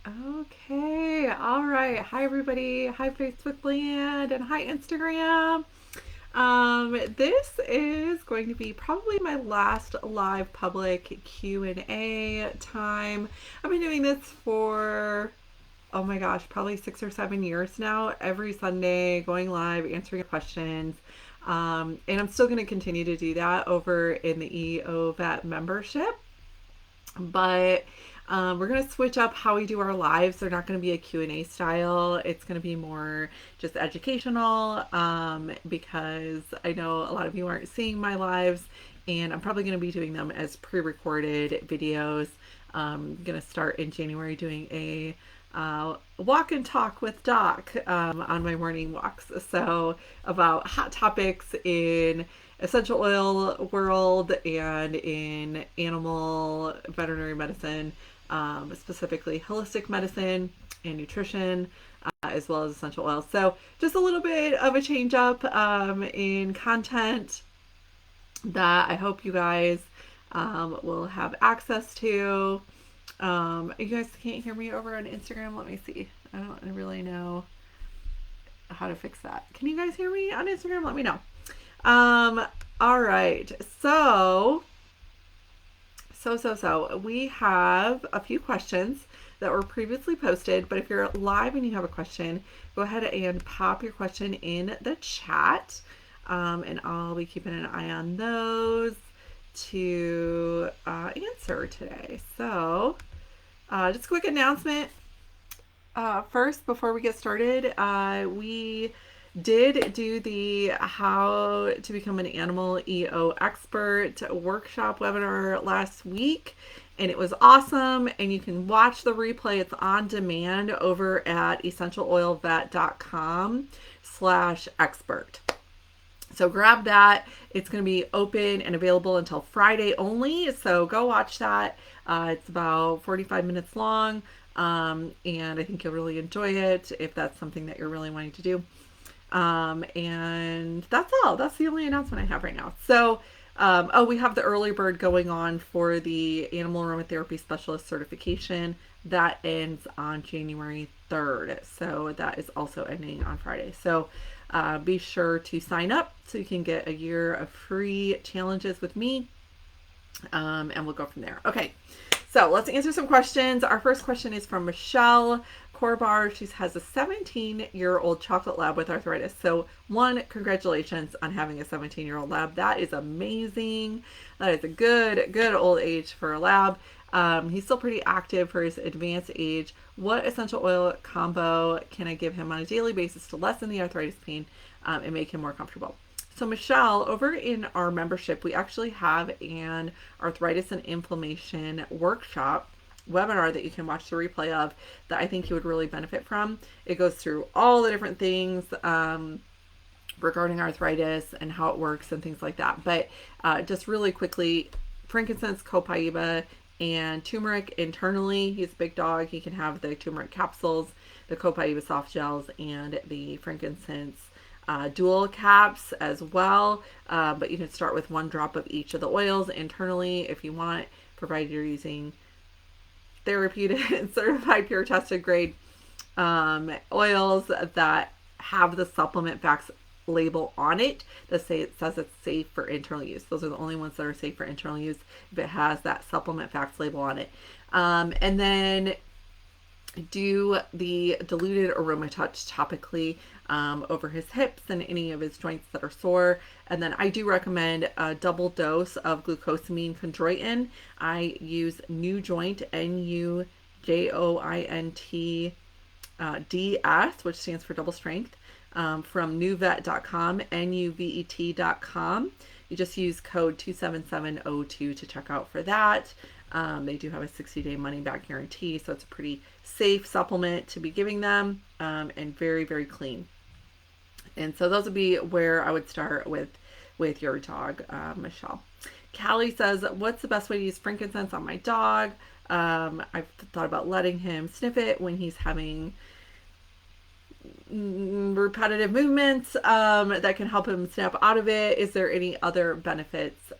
Okay, all right. Hi, everybody. Hi, Facebook land, and hi, Instagram. This is going to be probably my last live public Q&A time. I've been doing this for, oh my gosh, probably 6 or 7 years now. Every Sunday, going live, answering questions. And I'm still going to continue to do that over in the EOVET membership. But we're going to switch up how we do our lives. They're not going to be a Q&A style. It's going to be more just educational because I know a lot of you aren't seeing my lives, and I'm probably going to be doing them as pre-recorded videos. I'm going to start in January doing a walk and talk with Doc on my morning walks. So about hot topics in essential oil world and in animal veterinary medicine, specifically holistic medicine and nutrition, as well as essential oils. So just a little bit of a change up in content that I hope you guys will have access to. You guys can't hear me over on Instagram. Let me see. I don't really know how to fix that. Can you guys hear me on Instagram? Let me know. All right. So we have a few questions that were previously posted, but if you're live and you have a question, go ahead and pop your question in the chat. And I'll be keeping an eye on those to answer today. So just a quick announcement. First, before we get started, we did do the How to Become an Animal EO Expert workshop webinar last week, and it was awesome. And you can watch the replay. It's on demand over at essentialoilvet.com/expert. So grab that. It's going to be open and available until Friday only. So go watch that. It's about 45 minutes long. And I think you'll really enjoy it if that's something that you're really wanting to do. And that's all. That's the only announcement I have right now. So, we have the early bird going on for the animal aromatherapy specialist certification. That ends on January 3rd. So that is also ending on Friday. So be sure to sign up so you can get a year of free challenges with me. And we'll go from there. Okay. So let's answer some questions. Our first question is from Michelle Corbar. She has a 17-year-old chocolate lab with arthritis. So one, congratulations on having a 17-year-old lab. That is amazing. That is a good old age for a lab. He's still pretty active for his advanced age. What essential oil combo can I give him on a daily basis to lessen the arthritis pain and make him more comfortable? So Michelle, over in our membership, we actually have an arthritis and inflammation workshop webinar that you can watch the replay of that I think you would really benefit from. It goes through all the different things regarding arthritis and how it works and things like that. But just really quickly, frankincense, copaiba, and turmeric internally. He's a big dog. He can have the turmeric capsules, the copaiba soft gels, and the frankincense dual caps as well. But you can start with 1 drop of each of the oils internally if you want, provided you're using therapeutic and certified pure tested grade oils that have the supplement facts label on it that says it's safe for internal use. Those are the only ones that are safe for internal use if it has that supplement facts label on it. And then do the diluted aroma touch topically over his hips and any of his joints that are sore. And then I do recommend a double dose of glucosamine chondroitin. I use New Joint, NUJOINT DS, which stands for double strength, from nuvet.com, nuvet.com. You just use code 27702 to check out for that. They do have a 60-day money-back guarantee, so it's a pretty safe supplement to be giving them, and very, very clean. And so those would be where I would start with your dog, Michelle. Callie says, what's the best way to use frankincense on my dog? I've thought about letting him sniff it when he's having repetitive movements that can help him snap out of it. Is there any other benefits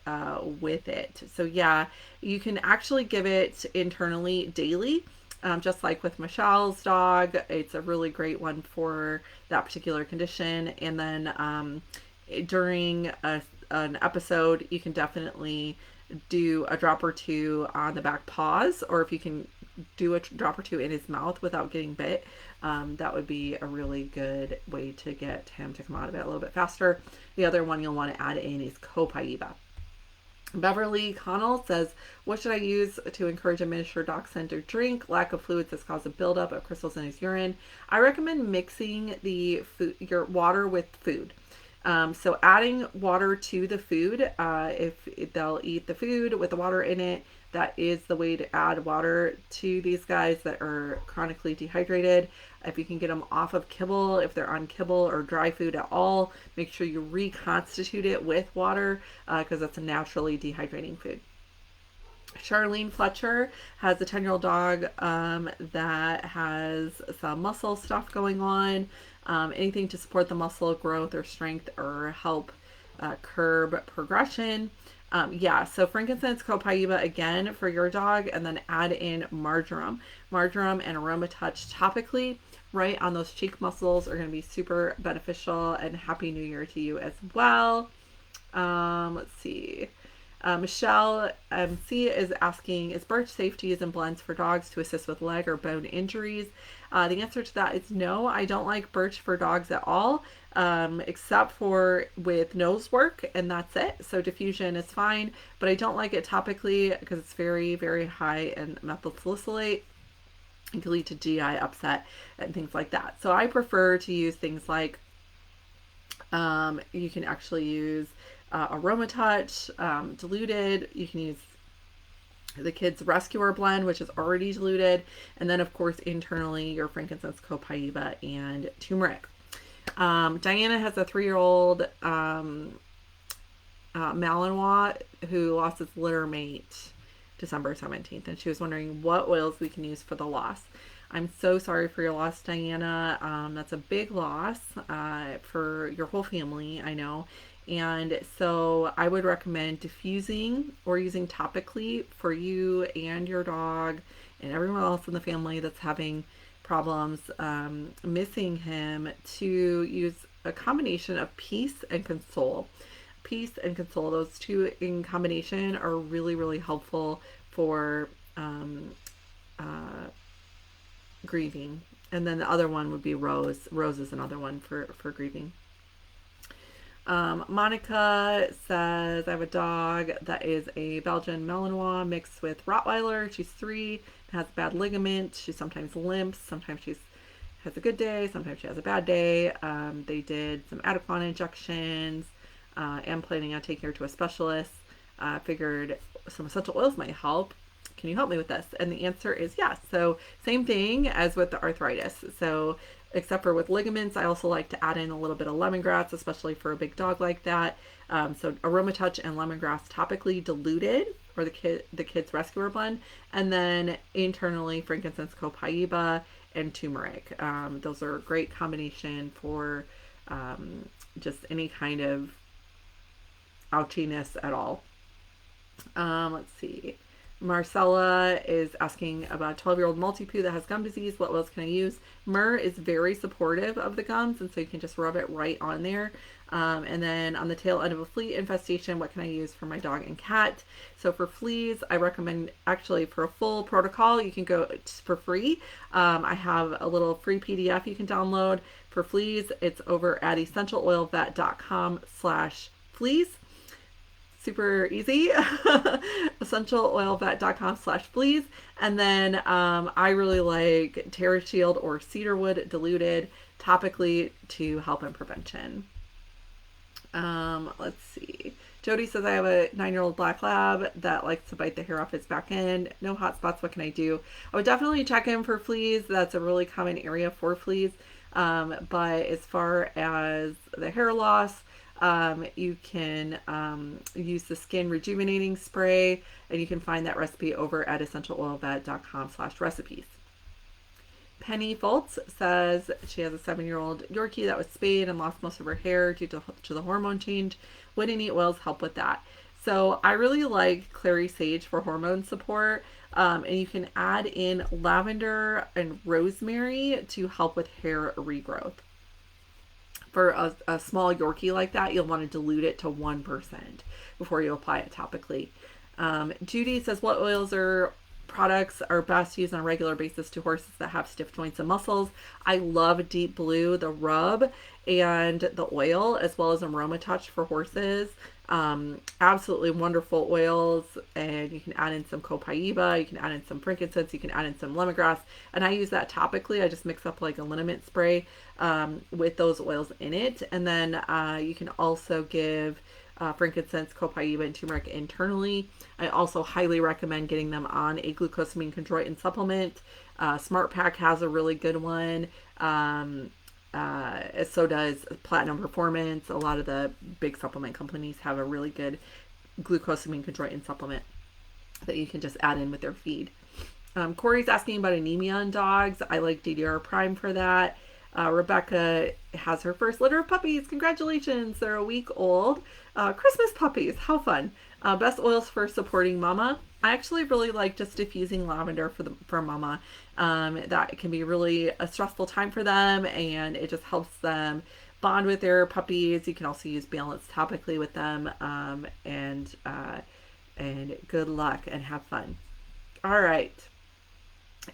with it? So yeah, you can actually give it internally daily. Just like with Michelle's dog, it's a really great one for that particular condition. And then during an episode, you can definitely do a drop or two on the back paws, or if you can do a drop or two in his mouth without getting bit, that would be a really good way to get him to come out of it a little bit faster. The other one you'll want to add in is copaiba. Beverly Connell says, what should I use to encourage a miniature dachshund drink? Lack of fluids has caused a buildup of crystals in his urine. I recommend mixing your water with food. So adding water to the food, if they'll eat the food with the water in it, that is the way to add water to these guys that are chronically dehydrated. If you can get them off of kibble, if they're on kibble or dry food at all, make sure you reconstitute it with water because that's a naturally dehydrating food. Charlene Fletcher has a 10-year-old dog that has some muscle stuff going on. Anything to support the muscle growth or strength or help curb progression. So frankincense, copaiba again for your dog, and then add in marjoram. Marjoram and aroma touch topically right on those cheek muscles are going to be super beneficial, and happy new year to you as well. Let's see. Michelle MC is asking, is birch safe to use in blends for dogs to assist with leg or bone injuries? The answer to that is no. I don't like birch for dogs at all, except for with nose work, and that's it. So diffusion is fine, but I don't like it topically because it's very, very high in methyl salicylate. It can lead to GI upset and things like that. So I prefer to use things like you can actually use aroma touch, diluted. You can use the Kids Rescuer blend, which is already diluted, and then of course internally your frankincense, copaiba, and turmeric. Diana has a 3-year-old Malinois who lost his littermate December 17th, and she was wondering what oils we can use for the loss. I'm so sorry for your loss, Diana. That's a big loss for your whole family, I know. And so I would recommend diffusing or using topically for you and your dog and everyone else in the family that's having problems missing him, to use a combination of peace and console. Peace and console, those two in combination are really, really helpful for grieving. And then the other one would be rose. Rose is another one for grieving. Monica says, I have a dog that is a Belgian Malinois mixed with Rottweiler. She's 3, has bad ligament. She sometimes limps. Sometimes she has a good day. Sometimes she has a bad day. They did some Adequan injections. Am planning on taking her to a specialist. Figured some essential oils might help. Can you help me with this? And the answer is yes. So same thing as with the arthritis. So except for with ligaments, I also like to add in a little bit of lemongrass, especially for a big dog like that. So aroma touch and lemongrass topically diluted, or the Kids Rescuer blend, and then internally frankincense, copaiba, and turmeric. Those are a great combination for just any kind of ouchiness at all. Let's see. Marcella is asking about a 12-year-old Maltipoo that has gum disease. What oils can I use? Myrrh is very supportive of the gums, and so you can just rub it right on there. And then on the tail end of a flea infestation, what can I use for my dog and cat? So for fleas, I recommend, actually for a full protocol, you can go for free. I have a little free PDF you can download. For fleas, it's over at essentialoilvet.com/fleas. Super easy. essentialoilvet.com/fleas. And then I really like TerraShield or cedarwood diluted topically to help in prevention. Let's see. Jody says, I have a 9-year-old black lab that likes to bite the hair off its back end. No hot spots. What can I do? I would definitely check in for fleas. That's a really common area for fleas. But as far as the hair loss, you can use the skin rejuvenating spray, and you can find that recipe over at essentialoilvet.com/recipes. Penny Foltz says she has a 7-year-old Yorkie that was spayed and lost most of her hair due to the hormone change. Would any oils help with that? So I really like clary sage for hormone support. And you can add in lavender and rosemary to help with hair regrowth. For a small Yorkie like that, you'll want to dilute it to 1% before you apply it topically. Judy says, what oils or products are best used on a regular basis to horses that have stiff joints and muscles? I love Deep Blue, the rub, and the oil, as well as Aroma Touch for horses. Absolutely wonderful oils, and you can add in some copaiba, you can add in some frankincense, you can add in some lemongrass, and I use that topically. I just mix up like a liniment spray with those oils in it, and then you can also give frankincense, copaiba, and turmeric internally. I also highly recommend getting them on a glucosamine chondroitin supplement. Smart Pack has a really good one. So does Platinum Performance. A lot of the big supplement companies have a really good glucosamine chondroitin supplement that you can just add in with their feed. Corey's asking about anemia in dogs. I like DDR Prime for that. Rebecca has her first litter of puppies. Congratulations. They're a week old. Christmas puppies. How fun. Best oils for supporting mama. I actually really like just diffusing lavender for mama. That can be really a stressful time for them, and it just helps them bond with their puppies. You can also use balance topically with them, and good luck and have fun. All right.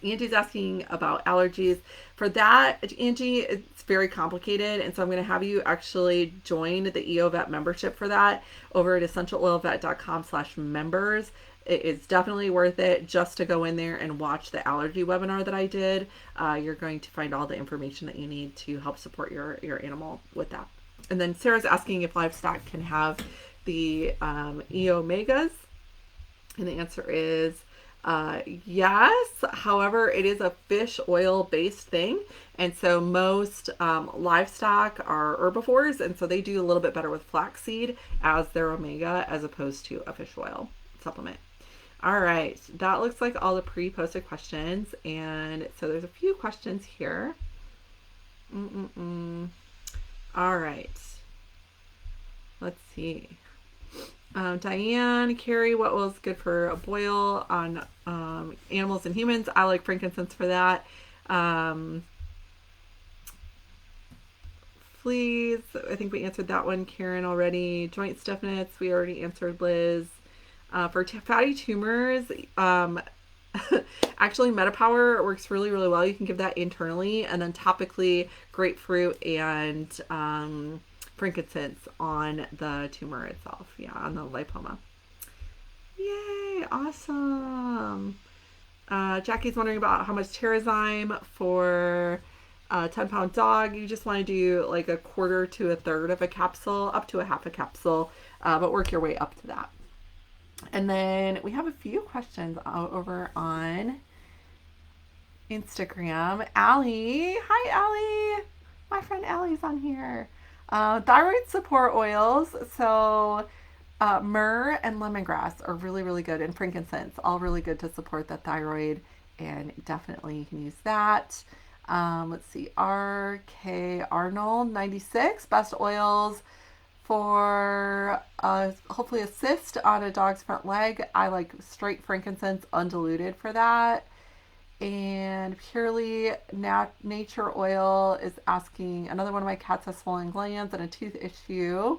Angie's asking about allergies. For that, Angie, it's very complicated, and so I'm going to have you actually join the EOVet membership for that over at essentialoilvet.com/members. It is definitely worth it just to go in there and watch the allergy webinar that I did. You're going to find all the information that you need to help support your animal with that. And then Sarah's asking if livestock can have the E-omegas, and the answer is yes. However, it is a fish oil based thing, and so most livestock are herbivores, and so they do a little bit better with flaxseed as their omega as opposed to a fish oil supplement. All right, that looks like all the pre-posted questions, and so there's a few questions here. All right, let's see. Diane, Carrie, what was good for a boil on animals and humans? I like frankincense for that. Fleas, I think we answered that one, Karen, already. Joint stiffness, we already answered, Liz. For fatty tumors, actually Metapower works really, really well. You can give that internally, and then topically grapefruit and frankincense on the tumor itself. Yeah, on the lipoma. Yay, awesome. Jackie's wondering about how much Terrazyme for a 10-pound dog. You just want to do like a quarter to a third of a capsule, up to a half a capsule, but work your way up to that. And then we have a few questions over on Instagram. Allie. Hi, Allie. My friend Allie's on here. Thyroid support oils. So myrrh and lemongrass are really, really good, and frankincense, all really good to support the thyroid, and definitely you can use that. Let's see, RK Arnold 96, best oils for hopefully a cyst on a dog's front leg. I like straight frankincense undiluted for that. And Purely Nature Oil is asking, another one of my cats has swollen glands and a tooth issue.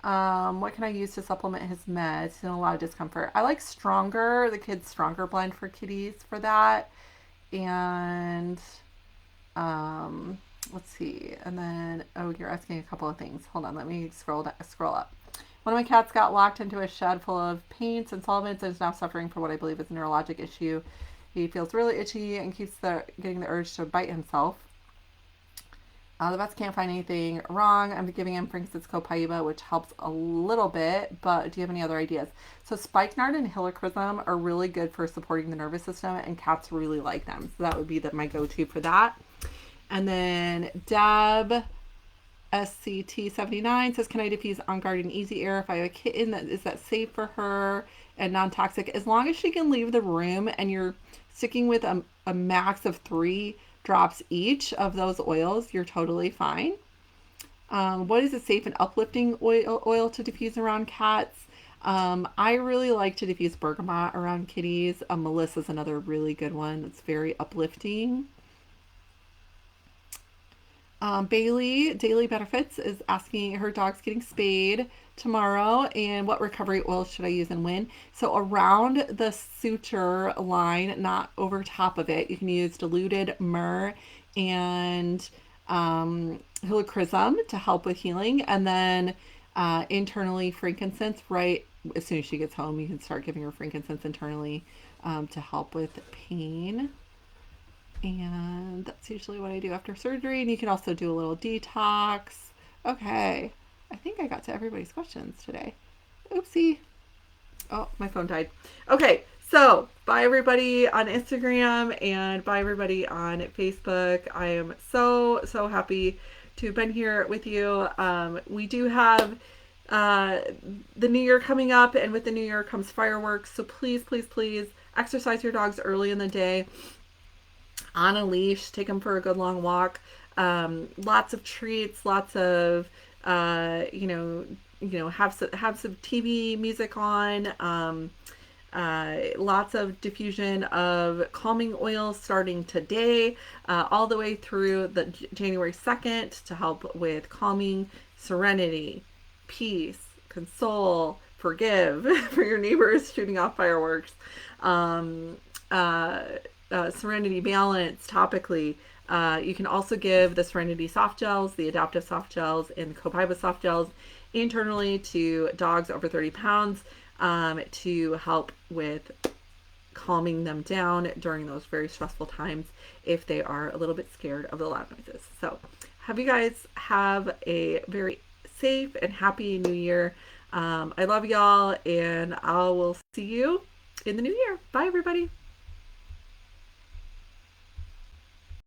What can I use to supplement his meds? He's in a lot of discomfort. I like Stronger, the Kids Stronger blend for kitties for that. And let's see. And then, oh, you're asking a couple of things. Hold on, let me scroll up. One of my cats got locked into a shed full of paints and solvents and is now suffering from what I believe is a neurologic issue. He feels really itchy and keeps getting the urge to bite himself. The vets can't find anything wrong. I'm giving him frankincense copaiba, which helps a little bit, but do you have any other ideas? So spikenard and helichrysum are really good for supporting the nervous system, and cats really like them. So that would be my go-to for that. And then Deb SCT79 says, can I diffuse On Guard and Easy Air if I have a kitten? Is that safe for her and non-toxic? As long as she can leave the room and you're sticking with a max of 3 drops each of those oils, you're totally fine. What is a safe and uplifting oil to diffuse around cats? I really like to diffuse bergamot around kitties. Melissa's another really good one that's very uplifting. Bailey, Daily Benefits, is asking her dog's getting spayed tomorrow and what recovery oil should I use and when. So around the suture line, not over top of it, you can use diluted myrrh and helichrysum to help with healing. And then internally, frankincense, right as soon as she gets home, you can start giving her frankincense internally to help with pain. And that's usually what I do after surgery. And you can also do a little detox. Okay. I think I got to everybody's questions today. Oopsie. Oh, my phone died. Okay. So, bye everybody on Instagram and bye everybody on Facebook. I am so happy to have been here with you. We do have the new year coming up, and with the new year comes fireworks. So please exercise your dogs early in the day on a leash. Take them for a good long walk. Lots of treats, lots of have some TV music on. Lots of diffusion of calming oils starting today, all the way through the January 2nd to help with calming, serenity, peace, console, forgive for your neighbors shooting off fireworks. Um, uh, Serenity Balance topically. You can also give the Serenity soft gels, the adaptive soft gels, and the Copiba soft gels internally to dogs over 30 pounds to help with calming them down during those very stressful times if they are a little bit scared of the loud noises. So, have you guys have a very safe and happy new year. I love y'all, and I will see you in the new year. Bye, everybody.